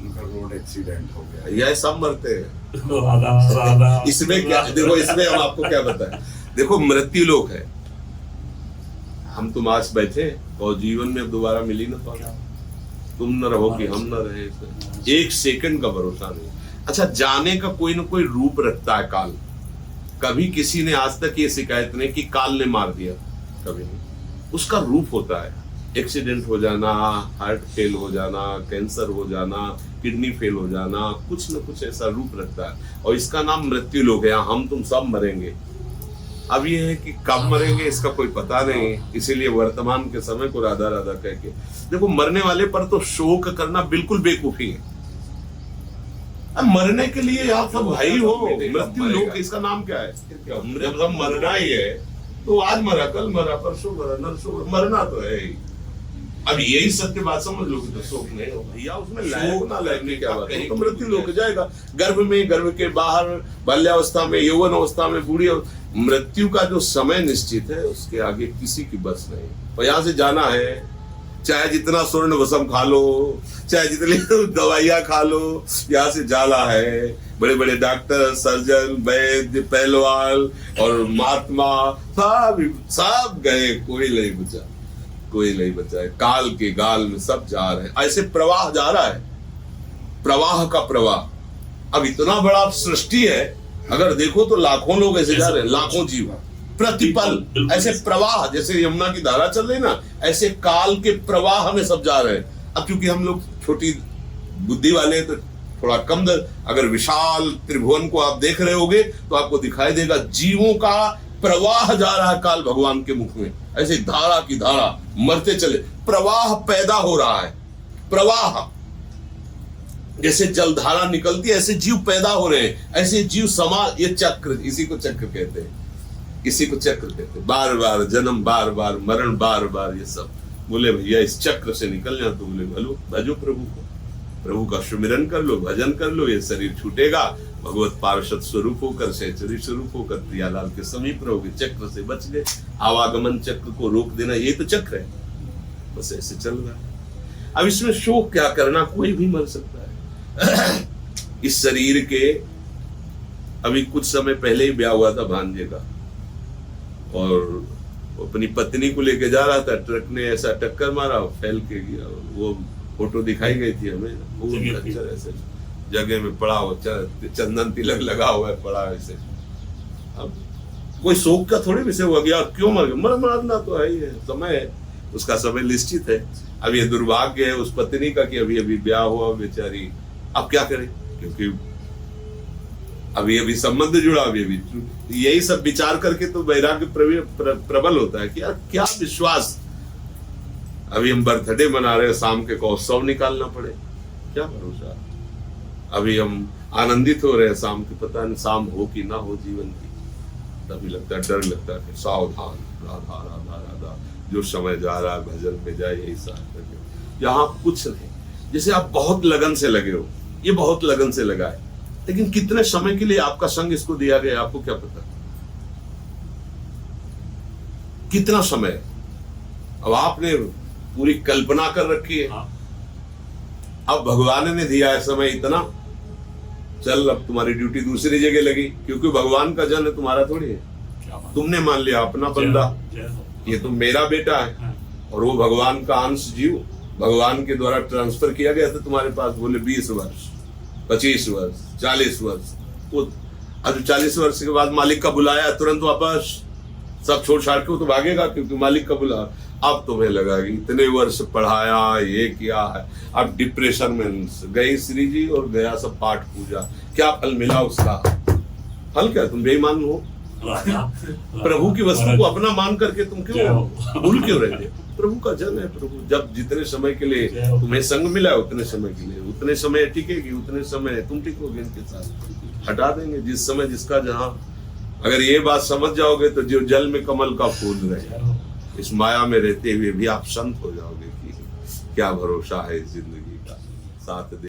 उनका road accident हो गया। यह सब मरते हैं। राधा राधा इसमें क्या देखो, इसमें हम आपको क्या बताएं। देखो मृत्यु लोक है, हम तुम आज बैठे और जीवन में दोबारा मिल ही ना पाओ। तुम न रहो कि हम न रहे, एक सेकंड का भरोसा नहीं। अच्छा, जाने का कोई ना कोई रूप रखता है काल। कभी किसी ने आज तक ये शिकायत नहीं कि काल ने मार दिया, कभी नहीं। उसका रूप होता है, एक्सीडेंट हो जाना, हार्ट फेल हो जाना, कैंसर हो जाना, किडनी फेल हो जाना, कुछ न कुछ ऐसा रूप रखता है। और इसका नाम मृत्यु लोक है। हम तुम सब मरेंगे। अब ये है कि कब मरेंगे इसका कोई पता नहीं, इसीलिए वर्तमान के समय को राधा राधा कह के देखो। मरने वाले पर तो शोक करना बिल्कुल बेवकूफी है। अब मरने के लिए आप सब भाई हो, मृत्यु लोक, इसका नाम क्या है? जब हम मरना ही है तो आज मरा, कल मरा, परसों मरा, नरसों मरना तो है ही। अब यही सत्य बात समझ लो कि तो शोक नहीं हो भैया, उसमें लायक ना लायक की क्या बात है। तो मृत्यु लोक जाएगा, गर्भ में, गर्भ के बाहर, बाल्यावस्था में, यौवन अवस्था में, बूढ़ी। मृत्यु का जो समय निश्चित है उसके आगे किसी की बस नहीं। और यहाँ से जाना है, चाहे जितना स्वर्ण भस्म खा लो, चाहे जितनी दवाइयां खा लो, यहाँ से जाना है। बड़े बड़े डॉक्टर, सर्जन, वैद्य, पहलवान और महात्मा सब गए, कोई नहीं बचा, कोई नहीं बचा है। काल के गाल में सब जा रहे हैं। ऐसे प्रवाह जा रहा है, प्रवाह का प्रवाह। अब इतना बड़ा सृष्टि है, अगर देखो तो लाखों लोग ऐसे जा रहे हैं, लाखों जीव प्रतिपल ऐसे प्रवाह, जैसे यमुना की धारा चल रही ना, ऐसे काल के प्रवाह में सब जा रहे हैं। अब क्योंकि हम लोग छोटी बुद्धि वाले हैं तो थोड़ा कम अगर विशाल त्रिभुवन को आप देख रहे होगे तो आपको दिखाई देगा जीवों का प्रवाह जा रहा है काल भगवान के मुख में। ऐसे धारा की धारा मरते चले, प्रवाह पैदा हो रहा है। प्रवाह जैसे जलधारा निकलती है, ऐसे जीव पैदा हो रहे हैं, ऐसे जीव समाज। ये चक्र, इसी को चक्र कहते हैं, इसी को चक्र कहते हैं। बार बार जन्म, बार बार मरण, बार बार ये सब। बोले भैया इस चक्र से निकल जाओ तो बोले भजो प्रभु को, प्रभु का सुमिरन कर लो, भजन कर लो, ये शरीर छूटेगा, भगवत पार्षद स्वरूप होकर, सहचरी स्वरूप होकर प्रियालाल के समीप रहोगे। चक्र से बच गए। आवागमन चक्र को रोक देना, ये तो चक्र है, बस ऐसे चल रहा है। अब इसमें शोक क्या करना, कोई भी मर सकता है। इस शरीर के अभी कुछ समय पहले ही ब्याह हुआ था भांजे का, और अपनी पत्नी को लेके जा रहा था, ट्रक ने ऐसा टक्कर मारा, फैल के गया। वो फोटो दिखाई गई थी हमें, ऐसे जगह में पड़ा हो, चंदन तिलक लगा हुआ है, पड़ा ऐसे। अब कोई शोक का थोड़ी विषय हुआ गया, क्यों मर गया? मरना तो है ही है, समय है, उसका समय निश्चित है। अब ये दुर्भाग्य है उस पत्नी का कि अभी अभी ब्याह हुआ बेचारी, अब क्या करे, क्योंकि अभी अभी संबंध जुड़ा, अभी यही सब विचार करके तो वैराग्य प्रबल होता है कि यार क्या विश्वास, अभी हम बर्थडे मना रहे हैं, शाम के को उत्सव निकालना पड़े, क्या भरोसा। अभी हम आनंदित हो रहे हैं शाम की, पता नहीं शाम हो कि ना हो जीवन की, तभी लगता है, डर लगता है कि सावधान, राधा राधा राधा, जो समय जा रहा है भजन में जाए, यही साथ। यहाँ कुछ नहीं, जैसे आप बहुत लगन से लगे हो, ये बहुत लगन से लगा है, लेकिन कितने समय के लिए आपका संग इसको दिया गया आपको क्या पता, कितना समय। अब आपने पूरी कल्पना कर रखी है, अब भगवान ने दिया है समय इतना, चल अब तुम्हारी ड्यूटी दूसरी जगह लगी, क्योंकि भगवान का जन है, तुम्हारा थोड़ी है। तुमने मान लिया अपना बंदा, ये तो मेरा बेटा है, और वो भगवान का अंश जीव, भगवान के द्वारा ट्रांसफर किया गया था तुम्हारे पास। बोले 20 वर्ष, 25 वर्ष, 40 वर्ष, वो अब 40 वर्ष के बाद मालिक का बुलाया, तुरंत वापस सब छोड़ छाड़ के वो तो भागेगा, क्योंकि मालिक का बुला। अब तुम्हें लगा कि इतने वर्ष पढ़ाया, ये किया है, अब डिप्रेशन में गई श्री जी और गया सब पाठ पूजा, क्या फल मिला उसका? फल क्या, तुम बेईमान हो। प्रभु की वस्तु को अपना मान करके तुम क्यों भूल क्यों रहते? प्रभु का जन है, प्रभु जब जितने समय के लिए तुम्हें संग मिला है उतने समय के लिए, उतने समय टिकेगी, उतने समय तुम टिकोगे इनके साथ। हटा देंगे जिस समय जिसका जहां। अगर ये बात समझ जाओगे तो जो जल में कमल का फूल रहे, इस माया में रहते हुए भी आप संत हो जाओगे कि क्या भरोसा है इस जिंदगी का। साथ